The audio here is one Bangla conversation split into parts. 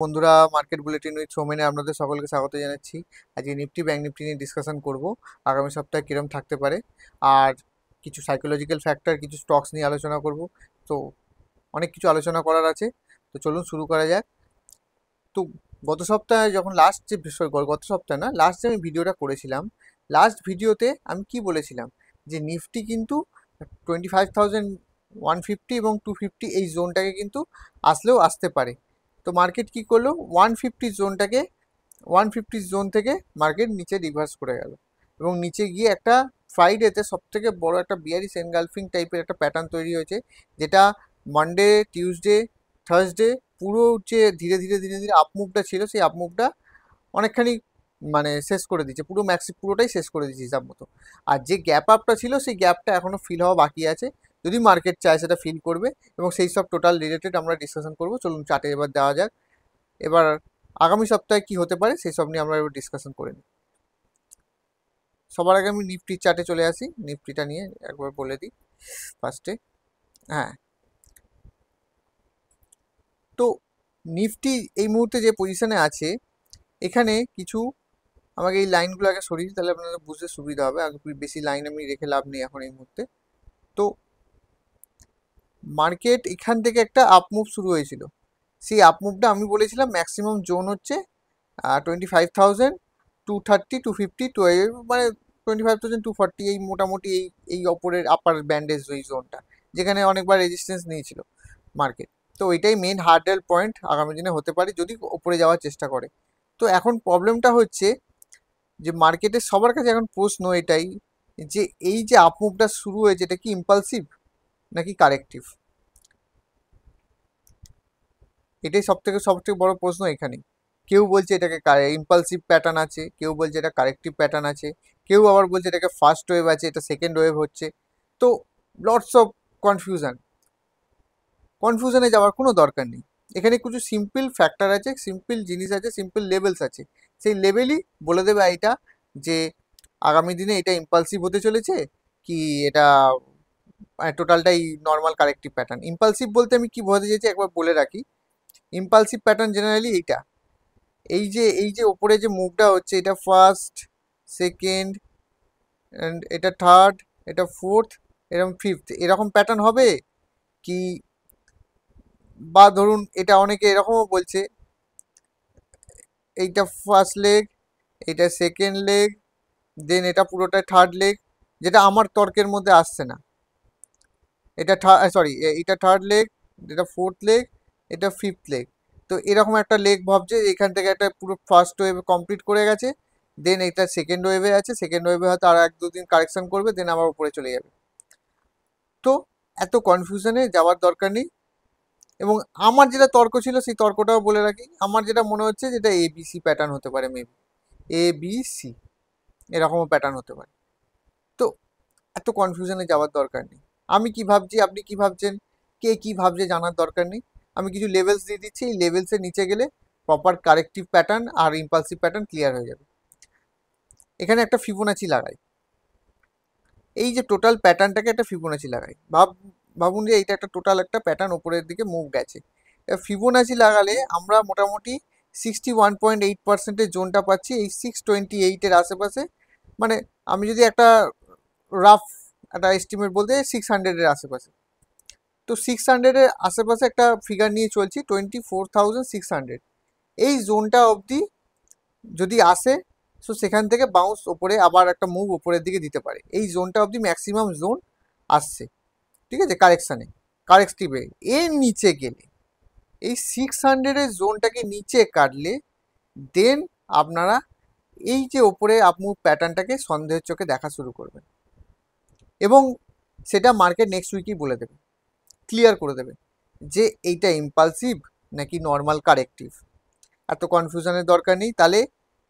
বন্ধুরা, মার্কেট বুলেটিন উইথ সৌমেনে আপনাদের সকলকে স্বাগত জানাচ্ছি। আজকে নিফটি ব্যাংক নিফটি নিয়ে ডিসকাশন করব আগামী সপ্তাহে কিরম থাকতে পারে, আর কিছু সাইকোলজিক্যাল ফ্যাক্টর, কিছু স্টকস নিয়ে আলোচনা করব। তো অনেক কিছু আলোচনা করার আছে, তো চলুন শুরু করা যাক। তো গত সপ্তাহে যখন লাস্ট যে বিষয়, গত সপ্তাহে না, লাস্ট যে আমি ভিডিওটা করেছিলাম, লাস্ট ভিডিওতে আমি কি বলেছিলাম যে নিফটি কিন্তু 25,150 এবং 250 এই জোনটাকে কিন্তু আসলেও আসতে পারে। তো মার্কেট কি করলো, 150 জোন থেকে মার্কেট নিচে রিভার্স করে গেল এবং নিচে গিয়ে একটা ফ্রাইডেতে সব থেকে বড় একটা বিয়ারিশ এনগালফিং টাইপের একটা প্যাটার্ন তৈরি হয়েছে, যেটা মানডে, টিউসডে, থার্সডে পুরো যে ধীরে ধীরে ধীরে ধীরে আপমুভটা ছিল, সেই আপমুভটা অনেকখানি মানে শেষ করে দিচ্ছে, পুরোটাই শেষ করে দিচ্ছে হিসাব মতো। আর যে গ্যাপ আপটা ছিল, সেই গ্যাপটা এখনও ফিল হওয়া বাকি আছে। যদি মার্কেট চায় সেটা ফিল করবে, এবং সেই সব টোটাল রিলেটেড আমরা ডিসকাশন করবো। চলুন চার্টে এবার দেওয়া যাক। এবার আগামী সপ্তাহে কি হতে পারে সেই সব নিয়ে আমরা এবার ডিসকাশন করে নিই। সবার আগে আমি নিফটির চার্টে চলে আসি, নিফটিটা নিয়ে একবার বলে দিই ফার্স্টে। হ্যাঁ, তো নিফটি এই মুহূর্তে যে পজিশনে আছে, এখানে কিছু, আমাকে এই লাইনগুলো আগে সরিয়ে দিই, তাহলে আপনাদের বুঝতে সুবিধা হবে। আগে বেশি লাইন আমি রেখে লাভ নেই এখন এই মুহূর্তে। তো মার্কেট এখান থেকে একটা আপমুভ শুরু হয়েছিল, সেই আপমুভটা আমি বলেছিলাম ম্যাক্সিমাম জোন হচ্ছে 25,230, 250, মানে 25,240, এই মোটামুটি এই ওপরের আপার ব্যান্ডেজ ওই জোনটা, যেখানে অনেকবার রেজিস্ট্যান্স নিয়েছিল মার্কেট। তো ওইটাই মেন হার্ডেল পয়েন্ট আগামী দিনে হতে পারে যদি ওপরে যাওয়ার চেষ্টা করে। তো এখন প্রবলেমটা হচ্ছে যে মার্কেটের সবার কাছে এখন প্রশ্ন এটাই, যে এই যে আপমুভটা শুরু হয়েছে, এটা কি ইম্পালসিভ নাকি কারেক্টিভ? এটাই সবথেকে বড় প্রশ্ন এখানে। কেউ বলছে এটাকে ইম্পালসিভ প্যাটার্ন আছে, কেউ বলছে এটা কারেক্টিভ প্যাটার্ন আছে, কেউ আবার বলছে এটাকে ফার্স্ট ওয়েভ আছে, এটা সেকেন্ড ওয়েভ হচ্ছে। তো লটস অফ কনফিউশন। কনফিউশনে যাওয়ার কোনো দরকার নেই। এখানে কিছু সিম্পল ফ্যাক্টর আছে, সিম্পল জিনিস আছে, সিম্পল লেভেলস আছে। সেই লেভেলই বলে দেবে এটা, যে আগামী দিনে এটা ইম্পালসিভ হতে চলেছে কি এটা টোটালটাই নর্মাল কারেক্টিভ প্যাটার্ন। ইম্পালসিভ বলতে আমি কি বোঝাতে চাইছি একবার বলে রাখি। ইম্পালসিভ প্যাটার্ন জেনারেলি এইটা, এই যে ওপরে যে মুভটা হচ্ছে, এটা ফার্স্ট, সেকেন্ড, অ্যান্ড এটা থার্ড, এটা ফোর্থ, এরকম ফিফথ, এরকম প্যাটার্ন হবে কি? বা ধরুন এটা অনেকে এরকমও বলছে, এইটা ফার্স্ট লেগ, এটা সেকেন্ড লেগ, দেন এটা পুরোটা থার্ড লেগ, যেটা আমার তর্কের মধ্যে আসছে না। এটা সরি, এটা থার্ড লেগ, এটা ফোর্থ লেগ, এটা ফিফথ লেগ। তো এরকম একটা লেগ ভাবছে এখান থেকে একটা পুরো ফার্স্ট ওয়েভ কমপ্লিট করে গেছে, দেন এটা সেকেন্ড ওয়েভে আছে, সেকেন্ড ওয়েভে হয়তো আর এক দুদিন কারেকশন করবে, দেন আবার উপরে চলে যাবে। তো এত কনফিউশনে যাওয়ার দরকার নেই। এবং আমার যেটা তর্ক ছিল সেই তর্কটাও বলে রাখি, আমার যেটা মনে হচ্ছে যেটা এবিসি প্যাটার্ন হতে পারে, মেবি এবিসি এরকমও প্যাটার্ন হতে পারে। তো এত কনফিউশনে যাওয়ার দরকার নেই। আমি কি ভাবছি, আপনি কি ভাবছেন, কে কি ভাবছে জানার দরকার নেই। আমি কিছু লেভেলস দিয়ে দিচ্ছি, এই লেভেলসের নিচে গেলে প্রপার কারেক্টিভ প্যাটার্ন আর ইম্পালসিভ প্যাটার্ন ক্লিয়ার হয়ে যাবে। এখানে একটা ফিবোনাচি লাগাই, এই যে টোটাল প্যাটার্নটাকে একটা ফিবোনাচি লাগাই। ভাবুন যে এইটা একটা টোটাল একটা প্যাটার্ন উপরের দিকে মুভ গেছে। ফিবোনাচি লাগালে আমরা মোটামুটি 61.8%-এর জোনটা পাচ্ছি এই 628-এর আশেপাশে। মানে আমি যদি একটা রাফ একটা এস্টিমেট বলতে 600-এর আশেপাশে, তো 600-এর আশেপাশে একটা ফিগার নিয়ে চলছি, 24,600। এই জোনটা অবধি যদি আসে, সো সেখান থেকে বাউন্স ওপরে আবার একটা মুভ ওপরের দিকে দিতে পারে। এই জোনটা অবধি ম্যাক্সিমাম জোন আসছে, ঠিক আছে, কারেক্টিভে। এর নিচে গেলে, এই 600-এর জোনটাকে নিচে কাটলে, দেন আপনারা এই যে ওপরে আপমুভ প্যাটার্নটাকে সন্দেহের চোখে দেখা শুরু করবেন, এবং সেটা মার্কেট নেক্সট উইকই বলে দেবে, ক্লিয়ার করে দেবে যে এইটা ইম্পালসিভ নাকি নর্মাল কারেক্টিভ। এত কনফিউশনের দরকার নেই। তাহলে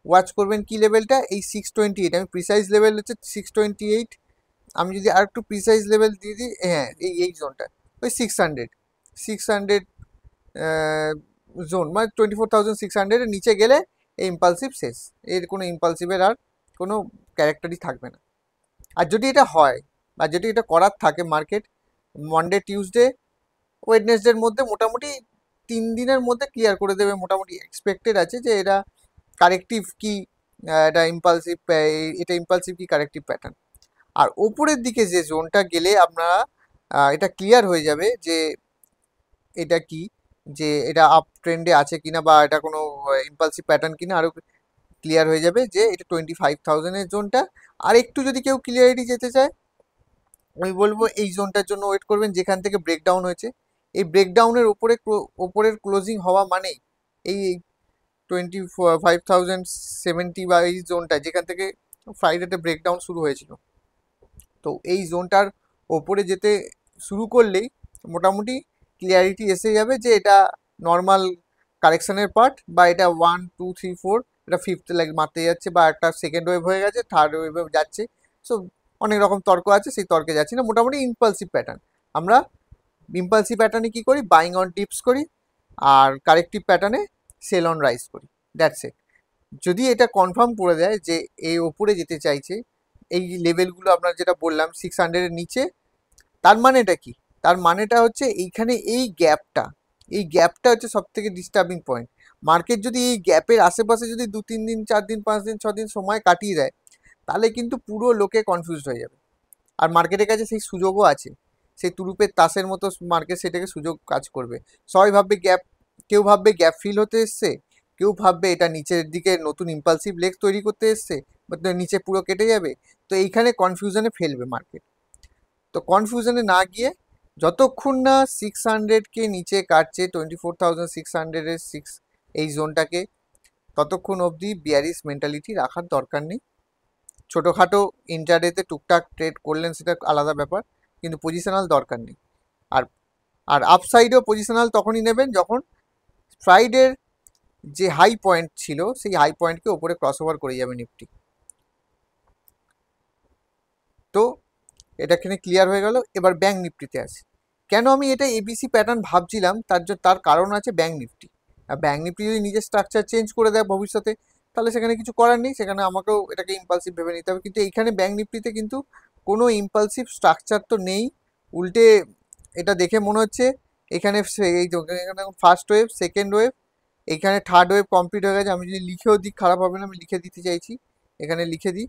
ওয়াচ করবেন কি লেভেলটা, এই 628। আমি প্রিসাইজ লেভেল হচ্ছে 628। আমি যদি আর একটু প্রিসাইজ লেভেল দিয়ে দিই, হ্যাঁ, এই জোনটা ওই 600 জোন, মানে 24,600-এর নিচে গেলে এই ইম্পালসিভ শেষ। এর কোনো ইম্পালসিভের আর কোনো ক্যারেক্টারই থাকবে না। আর যদি এটা হয়, বা যদি এটা করার থাকে, মার্কেট মানডে, টিউসডে, ওয়েডনেসডের মধ্যে মোটামুটি 3 দিনের মধ্যে ক্লিয়ার করে দেবে মোটামুটি এক্সপেক্টেড আছে যে এটা কারেক্টিভ কি, এটা ইম্পালসিভ, এটা ইম্পালসিভ কি কারেক্টিভ প্যাটার্ন। আর ওপরের দিকে যে জোনটা গেলে আপনারা এটা ক্লিয়ার হয়ে যাবে যে এটা কি, যে এটা আপ ট্রেন্ডে আছে কিনা বা এটা কোনো ইম্পালসিভ প্যাটার্ন কিনা, আরো ক্লিয়ার হয়ে যাবে যে এটা 25,000-এর জোনটা। আর একটু যদি কেউ ক্লিয়ারিটি যেতে চায়, আমি বলবো এই জোনটার জন্য ওয়েট করবেন যেখান থেকে ব্রেকডাউন হয়েছে। এই ব্রেকডাউনের ওপরের ক্লোজিং হওয়া মানেই এই 25,070 বা এই জোনটা যেখান থেকে ফ্রাইডেতে ব্রেকডাউন শুরু হয়েছিল, তো এই জোনটার ওপরে যেতে শুরু করলেই মোটামুটি ক্লিয়ারিটি এসে যাবে যে এটা নর্মাল কারেকশনের পার্ট, বা এটা 1 2 3 4 এটা ফিফথ লেগ মারতে যাচ্ছে, বা একটা সেকেন্ড ওয়েভ হয়ে গেছে, থার্ড ওয়েভে যাচ্ছে। সো অনেক রকম তর্ক আছে, সেই তর্কে যাচ্ছি না। মোটামুটি ইম্পালসিভ প্যাটার্ন, আমরা ইম্পালসিভ প্যাটার্নে কি করি, বাইং অন ডিপস করি, আর কারেক্টিভ প্যাটার্নে সেল অন রাইজ করি, দ্যাটস ইট। যদি এটা কনফার্ম করে দেয় যে এই ওপরে যেতে চাইছে, এই লেভেলগুলো আপনার যেটা বললাম 600-এর নিচে, তার মানেটা কি? তার মানেটা হচ্ছে এইখানে এই গ্যাপটা হচ্ছে সব থেকে ডিস্টার্বিং পয়েন্ট। মার্কেট যদি এই গ্যাপের আশেপাশে যদি 2 3 দিন 4 দিন 5 দিন 6 দিন সময় কাটিয়ে দেয়, তাহলে কিন্তু পুরো লোকে কনফিউজড হয়ে যাবে। আর মার্কেটের কাছে সেই সুযোগও আছে, সেই তুরুপের তাসের মতো মার্কেট সেটাকে সুযোগ কাজ করবে। সবাই ভাববে গ্যাপ, কেউ ভাববে গ্যাপ ফিল হতে এসছে, কেউ ভাববে এটা নিচের দিকে নতুন ইম্পালসিভ লেগ তৈরি করতে এসছে, বা নিচে পুরো কেটে যাবে। তো এইখানে কনফিউশনে ফেলবে মার্কেট। তো কনফিউশনে না গিয়ে যতক্ষণ না 600-কে নিচে কাটছে, 24,600-এর এই জোনটাকে, ততক্ষণ অবধি বিয়ারিশ মেন্টালিটি রাখার দরকার নেই। ছোটোখাটো ইন্টারডেতে টুকটাক ট্রেড করলেন সেটা আলাদা ব্যাপার, কিন্তু পজিশনাল দরকার নেই। আর আর আপসাইডেও পজিশনাল তখনই নেবেন যখন ফ্রাইডের যে হাই পয়েন্ট ছিল সেই হাই পয়েন্টকে ওপরে ক্রস ওভার করে যাবে নিফটি। তো এটা এখানে ক্লিয়ার হয়ে গেল। এবার ব্যাঙ্ক নিফটিতে আসি। কেন আমি এটা এবিসি প্যাটার্ন ভাবছিলাম, তার কারণ আছে ব্যাঙ্ক নিফটি। আর ব্যাঙ্ক নিফটি যদি নিজের স্ট্রাকচার চেঞ্জ করে দেয় ভবিষ্যতে, তাহলে সেখানে কিছু করার নেই, সেখানে আমাকেও এটাকে ইম্পালসিভ ভেবে নিতে হবে। কিন্তু এইখানে ব্যাঙ্ক নিফটিতে কিন্তু কোনো ইম্পালসিভ স্ট্রাকচার তো নেই। উল্টে এটা দেখে মনে হচ্ছে এখানে এই ফার্স্ট ওয়েভ, সেকেন্ড ওয়েভ, এখানে থার্ড ওয়েভ কমপ্লিট হয়ে গেছে। আমি যদি লিখেও দিই খারাপ হবে না, আমি লিখে দিতে চাইছি, এখানে লিখে দিই।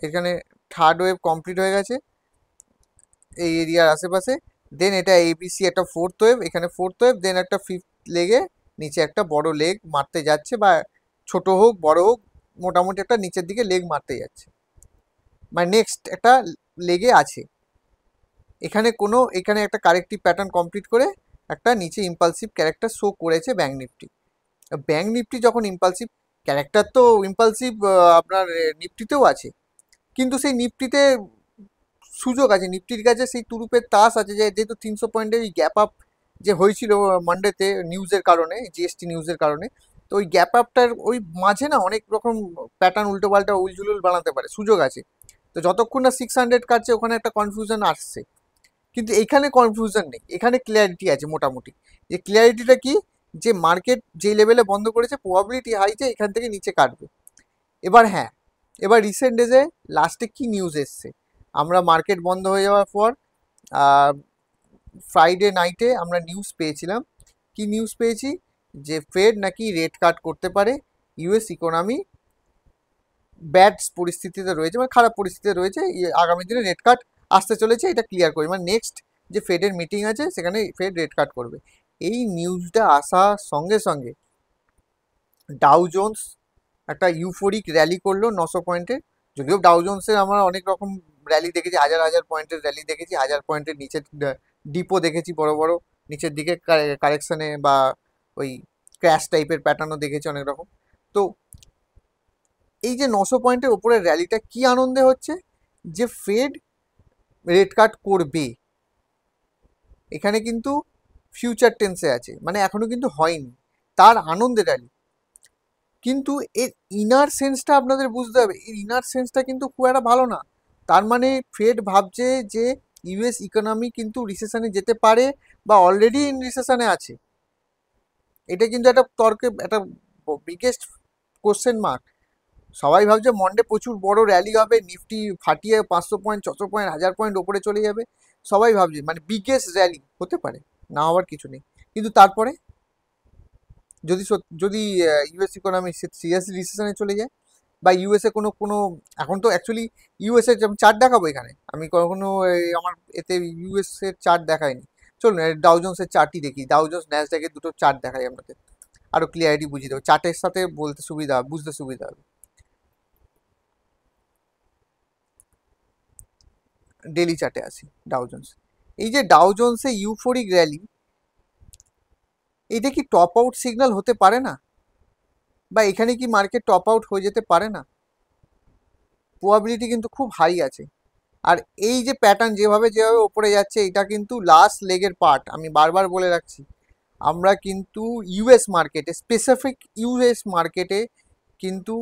এখানে থার্ড ওয়েভ কমপ্লিট হয়ে গেছে এই এরিয়ার আশেপাশে। দেন এটা এবিসি একটা ফোর্থ ওয়েভ, এখানে ফোর্থ ওয়েভ, দেন একটা ফিফথ লেগে নিচে একটা বড় লেগ মারতে যাচ্ছে, বা ছোট হোক বড় হোক মোটামুটি একটা নিচের দিকে লেগ মারতে যাচ্ছে, মানে নেক্সট একটা লেগে আছে। এখানে একটা কারেক্টিভ প্যাটার্ন কমপ্লিট করে একটা নিচে ইম্পালসিভ ক্যারেক্টার শো করেছে ব্যাঙ্ক নিফটি। ব্যাঙ্ক নিফটি যখন ইম্পালসিভ ক্যারেক্টার, তো ইম্পালসিভ আপনার নিফটিতেও আছে, কিন্তু সেই নিফটিতে সুযোগ আছে, নিফটির কাছে সেই তুরুপের তাস আছে, যে যেহেতু 300 পয়েন্টের ওই গ্যাপ আপ যে হয়েছিল মানডেতে নিউজের কারণে, জিএসটি নিউজের কারণে, তো ওই গ্যাপ আপটার ওই মাঝে না অনেক রকম প্যাটার্ন উল্টো পাল্টা উলঝুলুল বানাতে পারে, সুযোগ আছে। তো যতক্ষণ না 600 কাটছে ওখানে একটা কনফিউশন আসছে, কিন্তু এখানে কনফিউশন নেই, এখানে ক্লিয়ারিটি আছে মোটামুটি। যে ক্লিয়ারিটিটা কি, যে মার্কেট যে লেভেলে বন্ধ করেছে প্রবাবিলিটি হাই যে এখান থেকে নিচে কাটবে। এবার হ্যাঁ, এবার রিসেন্ট ডেজে লাস্টে কি নিউজ এসছে, আমরা মার্কেট বন্ধ হয়ে যাওয়ার পর ফ্রাইডে নাইটে আমরা নিউজ পেয়েছিলাম। কি নিউজ পেয়েছি, যে ফেড নাকি রেট কাট করতে পারে, ইউএস ইকোনমি ব্যাড পরিস্থিতিতে রয়েছে, মানে খারাপ পরিস্থিতিতে রয়েছে, আগামী দিনে রেট কাট আসতে চলেছে, এটা ক্লিয়ার করি, মানে নেক্সট যে ফেডের মিটিং আছে সেখানে ফেড রেট কাট করবে। এই নিউজটা আসার সঙ্গে সঙ্গে ডাউ জোন্স একটা ইউফোরিক র্যালি করলো 900 পয়েন্টের। যদিও ডাউ জোন্সের আমরা অনেক রকম র্যালি দেখেছি, হাজার হাজার পয়েন্টের র্যালি দেখেছি, 1000 পয়েন্টের নিচের ডিপও দেখেছি, বড় বড় নিচের দিকে কারেকশনে বা ওই ক্র্যাশ টাইপের প্যাটার্নও দেখেছি অনেক রকম। তো এই যে 900 পয়েন্টের ওপরের র্যালিটা কি আনন্দে হচ্ছে, যে ফেড রেট কাট করবে, এখানে কিন্তু ফিউচার টেন্সে আছে, মানে এখনো কিন্তু হয়নি, তার আনন্দে র্যালি। কিন্তু এর ইনার সেন্সটা আপনাদের বুঝতে হবে, এর ইনার সেন্সটা কিন্তু খুব একটা ভালো না। তার মানে ফেড ভাবছে যে ইউএস ইকোনমি কিন্তু রিসেশনে যেতে পারে, বা অলরেডি ইন রিসেশনে আছে। এটা কিন্তু একটা তর্কে একটা বিগেস্ট কোশ্চেন মার্ক। সবাই ভাবছে মন্ডে প্রচুর বড় র্যালি হবে, নিফটি ফাটিয়ে 500 পয়েন্ট 600 পয়েন্ট 1000 পয়েন্ট ওপরে চলে যাবে, সবাই ভাবছে মানে বিগেস্ট র্যালি হতে পারে, না হওয়ার কিছু নেই। কিন্তু তারপরে যদি ইউএস ইকোনমি সিরিয়াসলি রিসেশনে চলে যায়, বা ইউএসএ কোনো কোনো এখন তো অ্যাকচুয়ালি ইউএসএ চার্ট দেখাবো এখানে, আমি কখনো আমার এতে ইউএসএর চার্ট দেখাইনি। চলুন ডাউ জোন্সের চার্টই দেখি, ডাউ জোন্স ন্যাসড্যাকের দুটো চার্ট দেখাই আপনাদের, আরো ক্লিয়ারিটি বুঝিয়ে দেবো, চার্টের সাথে বলতে সুবিধা বুঝতে সুবিধা হবে। ডেলি চার্টে আসি ডাউ জোন্স। এই যে ডাউ জোন্সে ইউফোরিক র্যালি, এটা কি টপ আউট সিগন্যাল হতে পারে না? বা এখানে কি মার্কেট টপ আউট হয়ে যেতে পারে না? প্রবাবিলিটি কিন্তু খুব হাই আছে। আর এই যে প্যাটার্ন যেভাবে যেভাবে ওপরে যাচ্ছে, এটা কিন্তু লাস্ট লেগের পার্ট, আমি বারবার বলে রাখছি। আমরা কিন্তু ইউএস মার্কেটে, স্পেসিফিক ইউএস মার্কেটে কিন্তু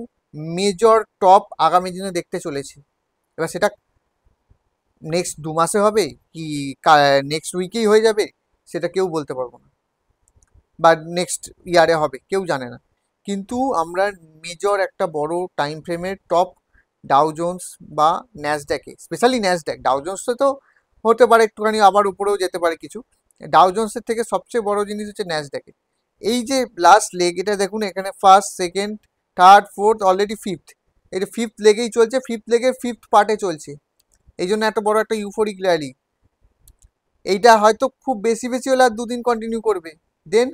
মেজর টপ আগামী দিনে দেখতে চলেছি। এবার সেটা নেক্সট 2 মাসে হবে কি নেক্সট উইকেই হয়ে যাবে, সেটা কেউ বলতে পারবো না, বা নেক্সট ইয়ারে হবে কেউ জানে না। কিন্তু আমরা মেজর একটা বড় টাইম ফ্রেমের টপ ডাউ জোন্স বা ন্যাসড্যাকে, স্পেশালি ন্যাসড্যাক, ডাউ জোন্সে তো হতে পারে একটুখানি আবার উপরেও যেতে পারে কিছু, ডাউ জোন্সের থেকে সবচেয়ে বড় জিনিস হচ্ছে ন্যাসড্যাকে। এই যে লাস্ট লেগ, এটা দেখুন এখানে first, second, third, fourth, already fifth, এটা ফিফথ লেগেই চলছে, ফিফথ লেগের ফিফথ পার্টে চলছে। এই জন্য এত বড় একটা ইউফোরিক র্যালি। এইটা হয়তো খুব বেশি বেশি হলে আর 2 দিন কন্টিনিউ করবে। দেন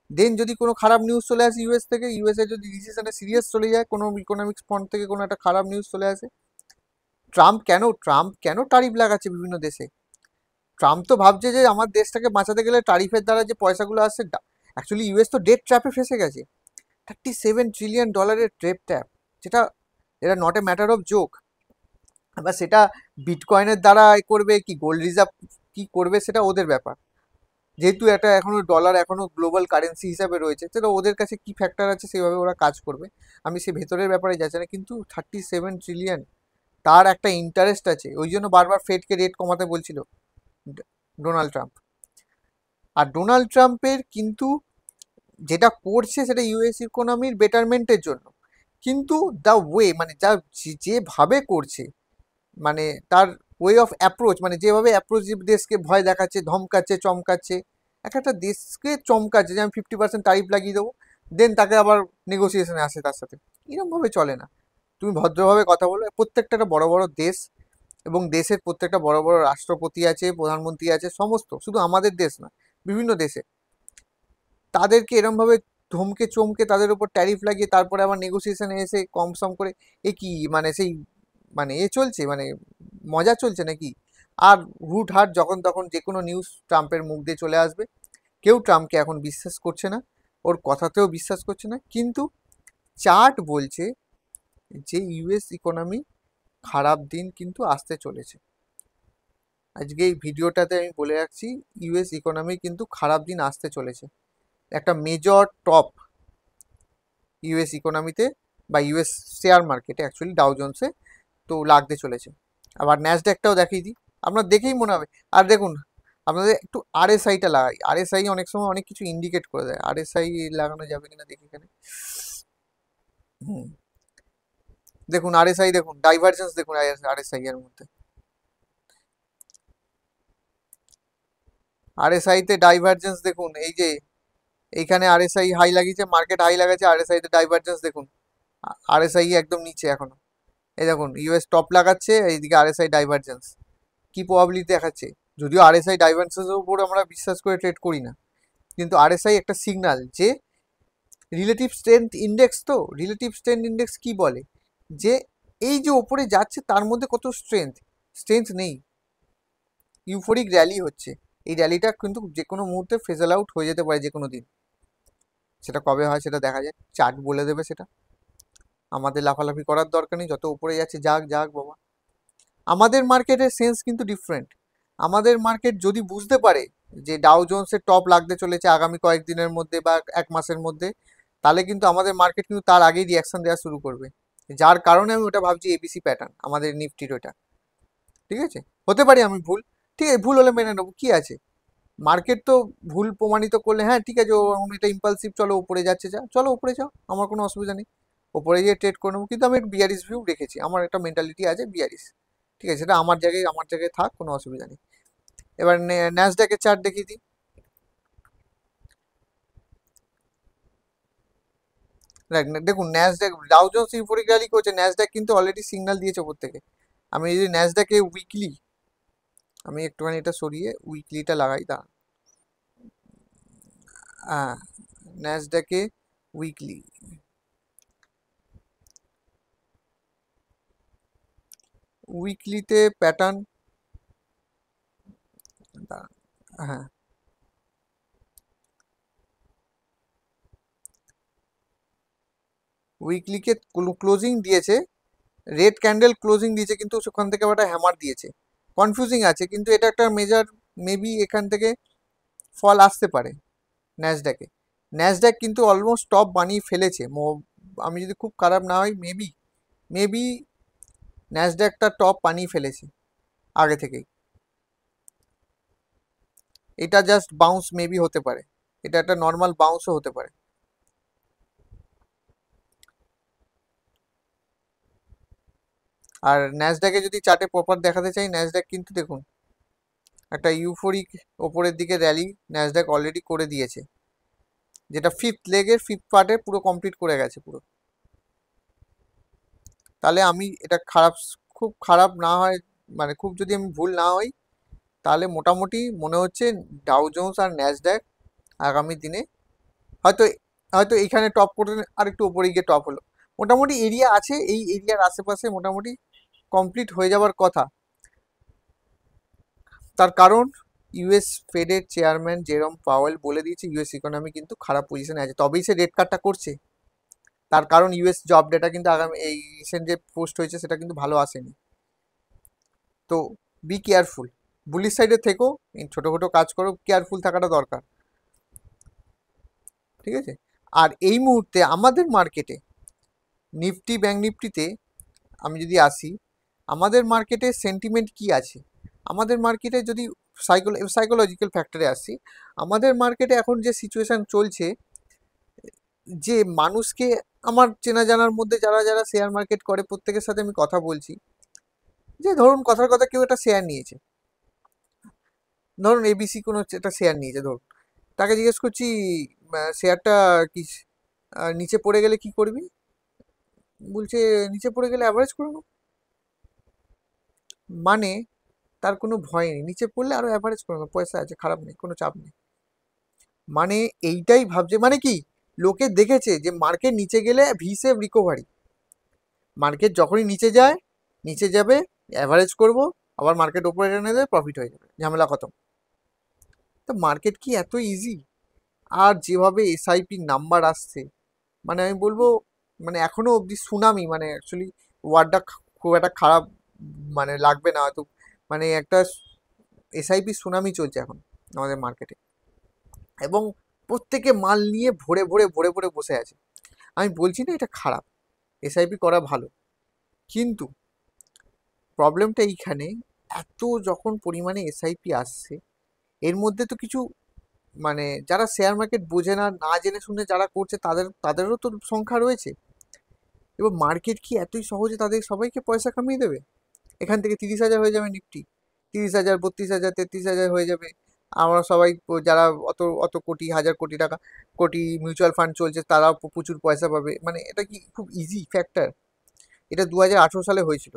দেন যদি কোনো খারাপ নিউজ চলে আসে ইউএস থেকে, ইউএসএ যদি রিসেশনে সিরিয়াস চলে যায়, কোনো ইকোনমিক্স ফন্ড থেকে কোনো একটা খারাপ নিউজ চলে আসে, ট্রাম্প কেন ট্যারিফ লাগাচ্ছে বিভিন্ন দেশে? ট্রাম্প তো ভাবছে যে আমার দেশটাকে বাঁচাতে গেলে ট্যারিফের দ্বারা যে পয়সাগুলো আসছে, অ্যাকচুয়ালি ইউএস তো ডেট ট্র্যাপে ফেসে গেছে, $37 ট্রিলিয়ন ডেট ট্র্যাপ, যেটা এটা not a matter of joke. এবার সেটা বিটকয়েনের দ্বারা করবে কি, গোল্ড রিজার্ভ কি করবে, সেটা ওদের ব্যাপার। যেহেতু এটা এখনো ডলার এখনো গ্লোবাল কারেন্সি হিসাবে রয়েছে, সেটা ওদের কাছে কি ফ্যাক্টর আছে সেভাবে ওরা কাজ করবে, আমি সে ভেতরের ব্যাপারে যাচ্ছি না। কিন্তু 37 ট্রিলিয়ন, তার একটা ইন্টারেস্ট আছে, ওই জন্য বারবার ফেডকে রেট কমাতে বলছিল ডোনাল্ড ট্রাম্প। আর ডোনাল্ড ট্রাম্পের কিন্তু যেটা করছে সেটা ইউএস ইকোনমির বেটারমেন্টের জন্য, কিন্তু দ্য ওয়ে, মানে যেভাবে করছে, মানে তার ওয়ে অফ অ্যাপ্রোচ, মানে যেভাবে অ্যাপ্রোচ, দেশকে ভয় দেখাচ্ছে, ধমকাচ্ছে, চমকাচ্ছে, এক একটা দেশকে চমকাচ্ছে যে আমি 50% ট্যারিফ লাগিয়ে দেবো, দেন তাকে আবার নেগোসিয়েশনে আসে তার সাথে। এরকমভাবে চলে না। তুমি ভদ্রভাবে কথা বলো, প্রত্যেকটা একটা বড় বড় দেশ, এবং দেশের প্রত্যেকটা বড় বড় রাষ্ট্রপতি আছে, প্রধানমন্ত্রী আছে, সমস্ত, শুধু আমাদের দেশ না, বিভিন্ন দেশে, তাদেরকে এরমভাবে ধমকে চমকে তাদের উপর ট্যারিফ লাগিয়ে তারপরে আবার নেগোসিয়েশনে এসে কম সম করে, এ কি মানে সেই মানে এ চলছে, মানে মজা চলছে নাকি? আর হুটহাট যখন তখন যে কোনো নিউজ ট্রাম্পের মুখ দিয়ে চলে আসবে, কেউ ট্রাম্পকে এখন বিশ্বাস করছে না, ওর কথাতেও বিশ্বাস করছে না। কিন্তু চার্ট বলছে যে ইউএস ইকোনমি খারাপ দিন কিন্তু আসতে চলেছে। আজকে এই ভিডিওটাতে আমি বলে রাখছি, ইউএস ইকোনমি কিন্তু খারাপ দিন আসতে চলেছে। একটা মেজর টপ ইউএস ইকোনমিতে বা ইউএস শেয়ার মার্কেটে, অ্যাকচুয়ালি ডাউ জোন্সে তো লাগতে চলেছে। আবার ন্যাসড্যাকটাও দেখিয়ে দিই, আপনার দেখেই মনে হবে। আর দেখুন, আপনাদের একটু আরএসআইটা লাগাই, আরএসআই অনেক সময় অনেক কিছু ইন্ডিকেট করে দেয়, আরএসআই লাগানো যাবে কিনা দেখি এখানে। হুম, দেখুন আরএসআই, দেখুন ডাইভারজেন্স, দেখুন আরএসআই এর মধ্যে, আরএসআই তে ডাইভারজেন্স দেখুন, এই যে এইখানে আরএসআই হাই লাগিয়েছে, মার্কেট হাই লাগাচ্ছে, আরএসআই তে ডাইভারজেন্স দেখুন, আরএসআই একদম নিচে এখনো। এই দেখুন ইউএস টপ লাগাচ্ছে, এইদিকে আরএসআই ডাইভারজেন্স, কি প্রবাবিলিটি দেখাচ্ছে? যদিও আরএসআই ডাইভারজেন্সের উপর আমরা বিশ্বাস করে ট্রেড করি না, কিন্তু আরএসআই একটা সিগন্যাল যে রিলেটিভ স্ট্রেংথ ইন্ডেক্স, তো রিলেটিভ স্ট্রেংথ ইন্ডেক্স কি বলে, যে এই যে ওপরে যাচ্ছে তার মধ্যে কত স্ট্রেংথ, স্ট্রেংথ নেই, ইউফোরিক র্যালি হচ্ছে, এই র্যালিটা কিন্তু যে কোনো মুহূর্তে ফেজল আউট হয়ে যেতে পারে যে কোনো দিন। সেটা কবে হয় সেটা দেখা যায়, চার্ট বলে দেবে সেটা, আমাদের লাফালাফি করার দরকার নেই, যত উপরে যাচ্ছে যাক যাক বাবা। আমাদের মার্কেটের সেন্স কিন্তু ডিফারেন্ট। আমাদের মার্কেট যদি বুঝতে পারে যে ডাউ জোন্সের টপ লাগতে চলেছে আগামী কয়েকদিনের মধ্যে বা 1 মাসের মধ্যে, তাহলে কিন্তু আমাদের মার্কেট কিন্তু তার আগেই রিয়াকশন দেওয়া শুরু করবে, যার কারণে আমি ওটা ভাবছি এবিসি প্যাটার্ন আমাদের নিফটির ওটা। ঠিক আছে, হতে পারি আমি ভুল, ঠিক আছে, ভুল হলে মেনে নেবো, কি আছে, মার্কেট তো ভুল প্রমাণিত করলে, হ্যাঁ ঠিক আছে, ও এটা ইম্পালসিভ, চলো উপরে যাচ্ছে, যা চলো উপরে যাও, আমার কোনো অসুবিধা নেই, ওপরে গিয়ে ট্রেড করে নেবো। কিন্তু আমি একটু বিয়ারিশ ভিউ রেখেছি, আমার একটা মেন্টালিটি আছে বিয়ারিশ, ঠিক আছে, সেটা আমার জায়গায় থাক, কোনো অসুবিধা নেই। এবার ন্যাসড্যাকের চার্ট দেখিয়ে দিই। দেখুন Nasdaq, Dow Jones euphoric rally করছে, ন্যাসড্যাক কিন্তু অলরেডি সিগন্যাল দিয়েছে উপর থেকে। আমি যদি ন্যাসড্যাকে উইকলি, আমি একটুখানি এটা সরিয়ে উইকলিটা লাগাই, হ্যাঁ ন্যাসড্যাকে উইকলি, উইকলিতে প্যাটার্ন, হ্যাঁ উইকলিকে ক্লোজিং দিয়েছে, রেড ক্যান্ডেল ক্লোজিং দিয়েছে, কিন্তু সেখান থেকে একটা হ্যামার দিয়েছে, কনফিউজিং আছে, কিন্তু এটা একটা মেজার, মেবি এখান থেকে ফল আসতে পারে ন্যাসড্যাকে। ন্যাসড্যাক কিন্তু অলমোস্ট টপ বানিয়ে ফেলেছে, আমি যদি খুব খারাপ না হয় মেবি, মেবি ন্যাসড্যাকটা টপ বানিয়ে ফেলেছে আগে থেকেই। এটা জাস্ট বাউন্স মেবি হতে পারে, এটা একটা নর্মাল বাউন্সও হতে পারে। আর ন্যাসড্যাকে যদি চার্টে প্রপার দেখাতে চাই, ন্যাসড্যাক কিন্তু দেখুন একটা ইউফোরিক ওপরের দিকে র্যালি ন্যাসড্যাক অলরেডি করে দিয়েছে, যেটা ফিফথ লেগের ফিফথ পার্টে পুরো কমপ্লিট করে গেছে পুরো। তাহলে আমি এটা খারাপ, খুব খারাপ না হয়, মানে খুব যদি আমি ভুল না হই, তাহলে মোটামুটি মনে হচ্ছে ডাউ জোন্স আর ন্যাসড্যাক আগামী দিনে হয়তো, হয়তো এখানে টপ করে আর একটু ওপরে গিয়ে টপ হলো, মোটামুটি এরিয়া আছে, এই এরিয়ার আশেপাশে মোটামুটি কমপ্লিট হয়ে যাওয়ার কথা। তার কারণ ইউএস ফেডের চেয়ারম্যান জেরম পাওয়েল বলে দিয়েছে ইউএস ইকোনমি কিন্তু খারাপ পজিশনে আছে, তবেই সে রেট কাটটা করছে। তার কারণ ইউএস জব ডেটা কিন্তু আগামী এই রিসেন্ট যে পোস্ট হয়েছে সেটা কিন্তু ভালো আসেনি। তো বি কেয়ারফুল, বুলিশ সাইডে থেকো, ছোটো কাজ করো, কেয়ারফুল থাকাটা দরকার, ঠিক আছে। আর এই মুহূর্তে আমাদের মার্কেটে নিফটি ব্যাঙ্ক নিফটিতে আমি যদি আসি, আমাদের মার্কেটে সেন্টিমেন্ট কি আছে, আমাদের মার্কেটে যদি সাইকোলজিক্যাল ফ্যাক্টরে আসি, আমাদের মার্কেটে এখন যে সিচুয়েশন চলছে, যে মানুষকে, আমার চেনা জানার মধ্যে যারা যারা শেয়ার মার্কেট করে প্রত্যেকের সাথে আমি কথা বলছি, যে ধরুন কথার কথা কেউ একটা শেয়ার নিয়েছে, ধরুন এবিসি কোনো একটা শেয়ার নিয়েছে ধরুন, তাকে জিজ্ঞেস করছি শেয়ারটা কি নিচে পড়ে গেলে কি করবি, বলছে নিচে পড়ে গেলে অ্যাভারেজ করে নেবো। মানে তার কোনো ভয় নেই, নিচে পড়লে আরো অ্যাভারেজ করে নেবো, পয়সা আছে, খারাপ নেই, কোনো চাপ নেই। মানে এইটাই ভাবছে, মানে কি, লোকে দেখেছে যে মার্কেট নিচে গেলে ভি সেভ রিকভারি, মার্কেট যখনই নিচে যায়, নিচে যাবে, অ্যাভারেজ করব, আবার মার্কেট ওপরে টেনে দেবে, প্রফিট হয়ে যাবে, ঝামেলা খতম। তো মার্কেট কি এত ইজি? আর যেভাবে এসআইপি নাম্বার আসছে, মানে আমি বলবো, মানে এখনো অবধি সুনামি, মানে অ্যাকচুয়ালি ওয়ার্ডটা খুব একটা খারাপ মানে লাগবে না হয়তো, মানে একটা এসআইপি সুনামি চলছে এখন আমাদের মার্কেটে, এবং প্রত্যেকে মাল নিয়ে ভরে ভরে ভরে ভরে বসে আছে। আমি বলছি না এটা খারাপ, এসআইপি করা ভালো, কিন্তু প্রবলেমটা এইখানে, এত যখন পরিমাণে এসআইপি আসছে, এর মধ্যে তো কিছু, মানে যারা শেয়ার মার্কেট বোঝে না, না জেনে শুনে যারা করছে, তাদেরও তো সংখ্যা রয়েছে। এবার মার্কেট কি এতই সহজে তাদের সবাইকে পয়সা কামিয়ে দেবে? এখান থেকে 30,000 হয়ে যাবে নিফটি, 30,000, 32,000, 33,000 হয়ে যাবে, আমরা সবাই যারা অত অত কোটি হাজার কোটি টাকা কোটি মিউচুয়াল ফান্ড চলছে তারাও প্রচুর পয়সা পাবে, মানে এটা কি খুব ইজি ফ্যাক্টর? এটা 2018 সালে হয়েছিল।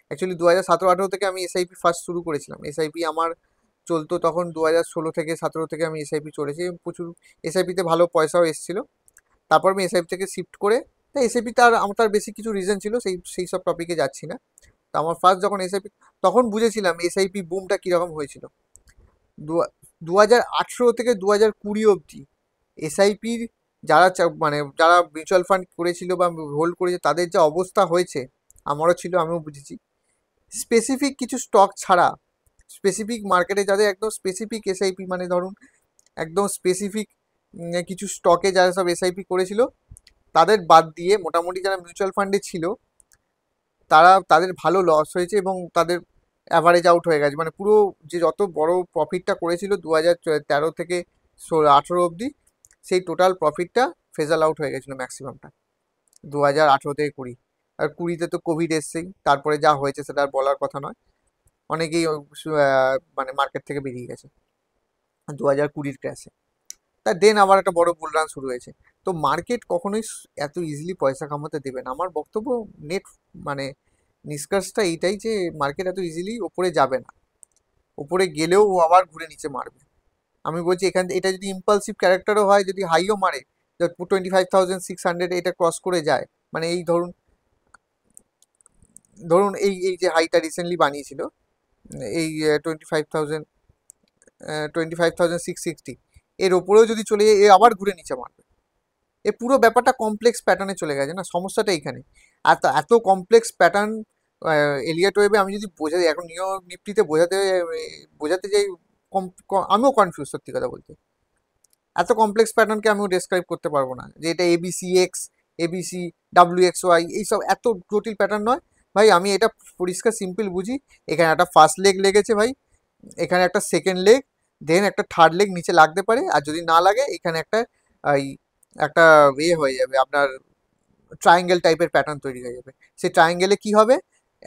অ্যাকচুয়ালি 2017-18 থেকে আমি এসআইপি ফার্স্ট শুরু করেছিলাম, এসআইপি আমার চলতো তখন 2016 থেকে 17 থেকে আমি এসআইপি চলেছি, প্রচুর এসআইপিতে ভালো পয়সাও এসেছিলো। তারপর আমি এসআইপি থেকে শিফট করে, তাই এসআইপি তার আমার তার বেশি কিছু রিজন ছিল, সেই সেই সব টপিকে যাচ্ছি না। তো আমার ফার্স্ট যখন এসআইপি, তখন বুঝেছিলাম এসআইপি বুমটা কীরকম হয়েছিল। দু 2018 থেকে 2020 অবধি এসআইপির যারা মানে যারা মিউচুয়াল ফান্ড করেছিল বা হোল্ড করেছে তাদের যা অবস্থা হয়েছে, আমারও ছিল, আমিও বুঝেছি। স্পেসিফিক কিছু স্টক ছাড়া, স্পেসিফিক মার্কেটে যাদের একদম স্পেসিফিক এসআইপি, মানে ধরুন একদম স্পেসিফিক কিছু স্টকে যারা সব এসআইপি করেছিল, তাদের বাদ দিয়ে মোটামুটি যারা মিউচুয়াল ফান্ডে ছিল, তাদের ভালো লস হয়েছে এবং তাদের অ্যাভারেজ আউট হয়ে গেছে, মানে পুরো যে যত বড় প্রফিটটা করেছিল 2013 থেকে 18 অবধি, সেই টোটাল প্রফিটটা ফেজাল আউট হয়ে গেছিলো ম্যাক্সিমামটা 2018 থেকে 20। আর 20তে তো কোভিড এসছেই, তারপরে যা হয়েছে সেটা আর বলার কথা নয়, অনেকেই মানে মার্কেট থেকে বেরিয়ে গেছে 2020 ক্র্যাশে। তা দেন আবার একটা বড় বুল রান শুরু হয়েছে। তো মার্কেট কখনোই এত ইজিলি পয়সা কামাতে দেবে না। আমার বক্তব্য নেট মানে নিষ্কর্ষটা এইটাই যে মার্কেট এত ইজিলি ওপরে যাবে না, ওপরে গেলেও ও আবার ঘুরে নিচে মারবে। আমি বলছি এখান এটা যদি ইম্পালসিভ ক্যারেক্টারও হয়, যদি হাইও মারে, 25,600 এটা ক্রস করে যায়, মানে এই ধরুন ধরুন এই এই যে হাইটা রিসেন্টলি বানিয়েছিল, এই 25,660, এর ওপরেও যদি চলে যায়, এ আবার ঘুরে নিচে মারবে। এ পুরো ব্যাপারটা কমপ্লেক্স প্যাটার্নে চলে গেছে না, সমস্যাটা এইখানে। এত এত কমপ্লেক্স প্যাটার্ন এলিয়ট ওয়েবে আমি যদি বোঝাই, এখন নিও নিফটিতে বোঝাতে যাই, আমিও কনফিউজ সত্যি কথা বলতে। এত কমপ্লেক্স প্যাটার্নকে আমিও ডেসক্রাইব করতে পারবো না যে এটা ABC X, ABC W X Y, এইসব এত জটিল প্যাটার্ন নয় ভাই। আমি এটা পরিষ্কার সিম্পল বুঝি। এখানে একটা ফার্স্ট লেগ লেগেছে ভাই, এখানে একটা সেকেন্ড লেগ, দেন একটা থার্ড লেগ নিচে লাগতে পারে, আর যদি না লাগে এখানে একটা এই একটা হয়ে যাবে আপনার, ট্রায়াঙ্গেল টাইপের প্যাটার্ন তৈরি হয়ে যাবে। সেই ট্রায়াঙ্গেলে কি হবে,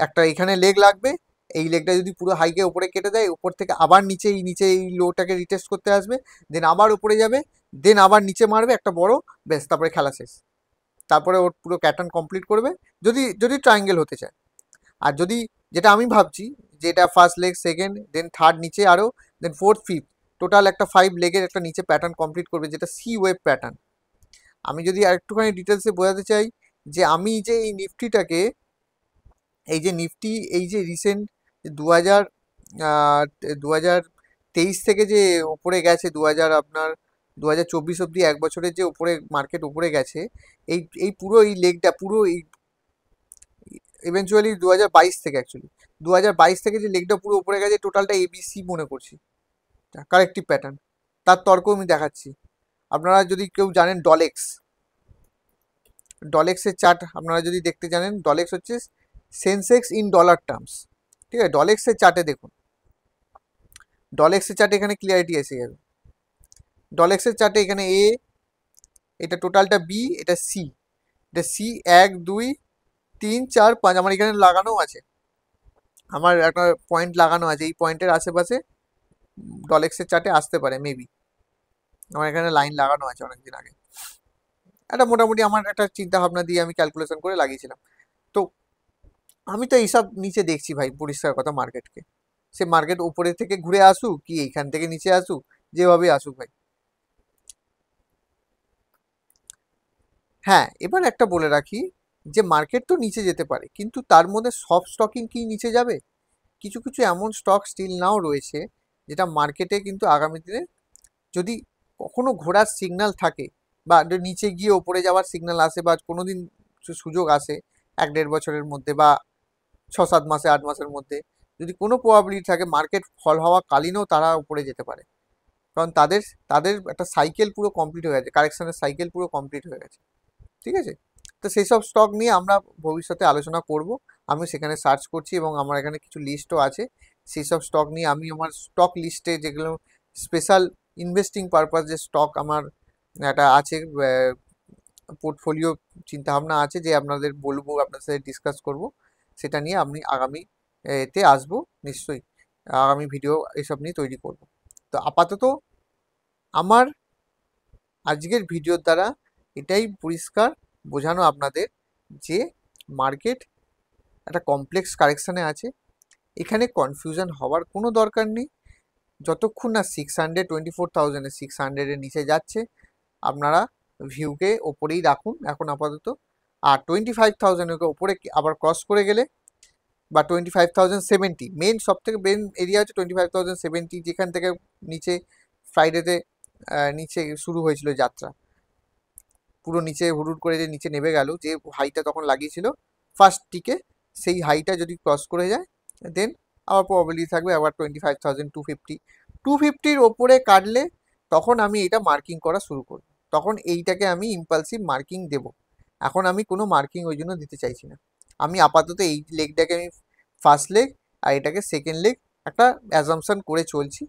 একটা এখানে লেগ লাগবে, এই লেগটা যদি পুরো হাইকে উপরে কেটে দেয়, উপর থেকে আবার নিচে এই লোটাকে রিটেস্ট করতে আসবে, দেন আবার উপরে যাবে, দেন আবার নিচে মারবে একটা বড়, বেশ তারপরে খেলা শেষ। তারপরে ওর পুরো প্যাটার্ন কমপ্লিট করবে, যদি যদি ট্রায়াঙ্গেল হতে চায়। আর যদি, যেটা আমি ভাবছি, যেটা ফার্স্ট লেগ, সেকেন্ড, দেন থার্ড নিচে আরও, দেন ফোর্থ, ফিফথ, টোটাল একটা 5 লেগের একটা নিচে প্যাটার্ন কমপ্লিট করবে, যেটা সি ওয়েভ প্যাটার্ন। আমি যদি আর একটুখানি ডিটেলসে বোঝাতে চাই, যে আমি যে এই নিফটিটাকে, এই যে নিফটি, এই যে রিসেন্ট 2000 2023 থেকে যে উপরে গেছে, আপনার 2024 অব্দি 1 বছরের যে উপরে মার্কেট উপরে গেছে, এই এই পুরো এই লেগটা পুরো এই ইভেনচুয়ালি 2022 থেকে, অ্যাকচুয়ালি 2022 থেকে যে লেগটা পুরো উপরে গেছে, টোটালটা এবিসি মনে করছি, কারেক্টিভ প্যাটার্ন। তার তর্ক আমি দেখাচ্ছি। আপনারা যদি কেউ জানেন ডলেক্স, ডলেক্সের চার্ট আপনারা যদি দেখতে জানেন, ডলেক্স হচ্ছে সেন্সেক্স ইন ডলার টার্মস, ঠিক আছে? ডলেক্সের চার্টে দেখুন, ডলেক্সের চার্টে এখানে ক্লিয়ারিটি এসে যাবে। ডলেক্সের চার্টে এখানে এ, এটা টোটালটা বি, এটা সি, এটা সি 1 2 3 4 5, আমার এখানে লাগানো আছে, আমার একটা পয়েন্ট লাগানো আছে, এই পয়েন্টের আশেপাশে ডলেক্সের চার্টে আসতে পারে মেবি, আমার এখানে লাইন লাগানো আছে অনেকদিন আগে। এটা মোটামুটি আমার একটা চিন্তা ভাবনা দিয়ে আমি ক্যালকুলেশন করে লাগিয়েছিলাম। তো আমি তো এইসব নিচে দেখছি ভাই, পরিষ্কার কথা, মার্কেটকে, সে মার্কেট উপরে থেকে ঘুরে আসুক কি এইখান থেকে নিচে আসুক, যেভাবে আসুক ভাই। হ্যাঁ, এবার একটা বলে রাখি, যে মার্কেট তো নিচে যেতে পারে, কিন্তু তার মধ্যে সব স্টকিং কি নিচে যাবে? কিছু কিছু এমন স্টক স্টিল নাও রয়েছে, যেটা মার্কেটে কিন্তু আগামী দিনে যদি কখনো ঘোরার সিগন্যাল থাকে, বা নিচে গিয়ে ওপরে যাওয়ার সিগন্যাল আসে, বা কোনো দিন সুযোগ আসে 1-1.5 বছরের মধ্যে, বা 6-7 মাসে, 8 মাসের মধ্যে, যদি কোনো প্রবাবিলিটি থাকে, মার্কেট ফল হওয়া কালীনও তারা উপরে যেতে পারে। কারণ তাদের তাদের একটা সাইকেল পুরো কমপ্লিট হয়ে গেছে, কারেকশনের সাইকেল পুরো কমপ্লিট হয়ে গেছে, ঠিক আছে? তো সেই সব স্টক নিয়ে আমরা ভবিষ্যতে আলোচনা করব। আমি সেখানে সার্চ করছি, এবং আমার এখানে কিছু লিস্টও আছে। সেই সব স্টক নিয়ে আমি আমার স্টক লিস্টে, যেগুলো স্পেশাল ইনভেস্টিং পারপাস যে স্টক আমার একটা আছে, পোর্টফোলিও চিন্তাভাবনা আছে, যে আপনাদের বলবো, আপনার সাথে ডিসকাস করব, সেটা নিয়ে আমি আগামী এতে আসবো নিশ্চয়ই, আগামী ভিডিও এসব নিয়ে তৈরি করব। তো আপাতত আমার আজকের ভিডিওর দ্বারা এটাই পরিষ্কার বোঝানো আপনাদের, যে মার্কেট একটা কমপ্লেক্স কারেকশানে আছে, এখানে কনফিউশন হওয়ার কোনো দরকার নেই। যতক্ষণ না 624,600-এর নিচে যাচ্ছে, আপনারা ভিউকে ওপরেই রাখুন এখন আপাতত। আর 25,000-এর ওপরে আবার ক্রস করে গেলে, বা 25,070, মেন সব থেকে মেন এরিয়া হচ্ছে 25,070, যেখান থেকে নিচে ফ্রাইডেতে নিচে শুরু হয়েছিল যাত্রা, পুরো নিচে হুড়ুড় করে যে নিচে নেমে গেল, যে হাইটা তখন লাগিয়েছিল ফার্স্ট টিকে, সেই হাইটা যদি ক্রস করে যায়, দেন আবার প্রবাবিলিটি থাকবে আবার 25,250, 250-র ওপরে কাটলে তখন আমি এটা মার্কিং করা শুরু করব, তখন এইটাকে আমি ইম্পালসিভ মার্কিং দেব। এখন আমি কোনো মার্কিং ওই জন্য দিতে চাইছি না। আমি আপাতত এই লেগটাকে আমি ফার্স্ট লেগ, আর এটাকে সেকেন্ড লেগ একটা অ্যাজাম্পশন করে চলছি,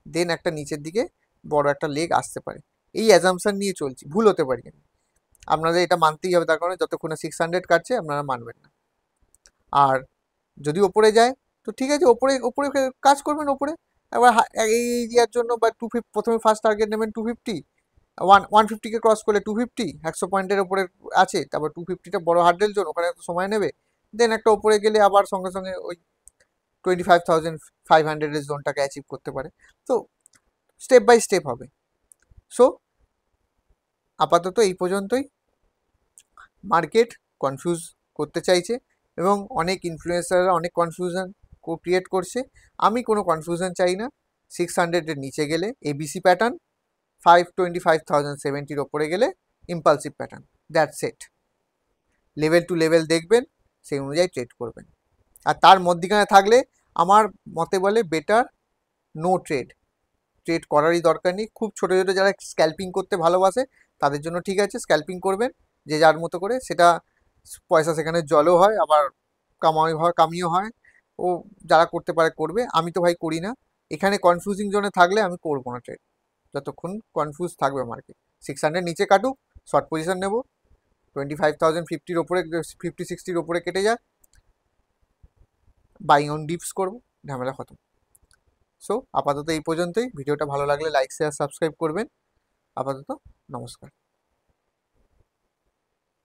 দেন একটা নিচের দিকে বড় একটা লেগ আসতে পারে, এই অ্যাজাম্পশন নিয়ে চলছি। ভুল হতে পারি আমি, আপনাদের এটা মানতেই হবে, তার কারণে যতক্ষণ না 600 কাটছে আপনারা মানবেন না। আর যদি ওপরে যায়, তো ঠিক আছে, ওপরে ওপরে কাজ করবেন ওপরে। এবার এই এরিয়ার জন্য, বা 250, প্রথমে ফার্স্ট টার্গেট নেবেন 250, 150কে ক্রস করলে 250, 100 পয়েন্টের ওপরে আছে, তারপর 250টা বড় হার্ডেল জোন, ওখানে তো সময় নেবে। দেন একটা ওপরে গেলে আবার সঙ্গে সঙ্গে ওই 25,500 জোনটাকে অ্যাচিভ করতে পারে। তো স্টেপ বাই স্টেপ হবে। সো আপাতত এই পর্যন্তই। মার্কেট কনফিউজ করতে চাইছে এবং অনেক ইনফ্লুয়েন্সাররা অনেক কনফিউশন ক্রিয়েট করছে। আমি কোনো কনফিউশন চাই না। 600-এর নিচে গেলে এবিসি প্যাটার্ন, 525,070-র ওপরে গেলে impulsive pattern, that's it. Level to level দেখবেন, সেই অনুযায়ী ট্রেড করবেন। আর তার মধ্যিখানে থাকলে আমার মতে বলে বেটার নো ট্রেড করারই দরকার নেই। খুব ছোটো ছোটো যারা স্ক্যাল্পিং করতে ভালোবাসে তাদের জন্য ঠিক আছে, স্ক্যাল্পিং করবেন যে যার মতো করে, সেটা পয়সা সেখানে জলও হয়, আবার কামিও হয়। ও যারা করতে পারে করবে, আমি তো ভাই করি না। এখানে কনফিউজিং জোনে থাকলে আমি করবো না ট্রেড, যতক্ষণ কনফিউজ থাকবে মার্কেট। 600 নিচে কাটুক, শর্ট পজিশন নেবো। 25,050-র ওপরে, 50-60-র ওপরে কেটে যাক, বাইং অন ডিপস করবো, ঝামেলা খতম। সো আপাতত এই পর্যন্তই। ভিডিওটা ভালো লাগলে লাইক শেয়ার সাবস্ক্রাইব করবেন। আপাতত নমস্কার।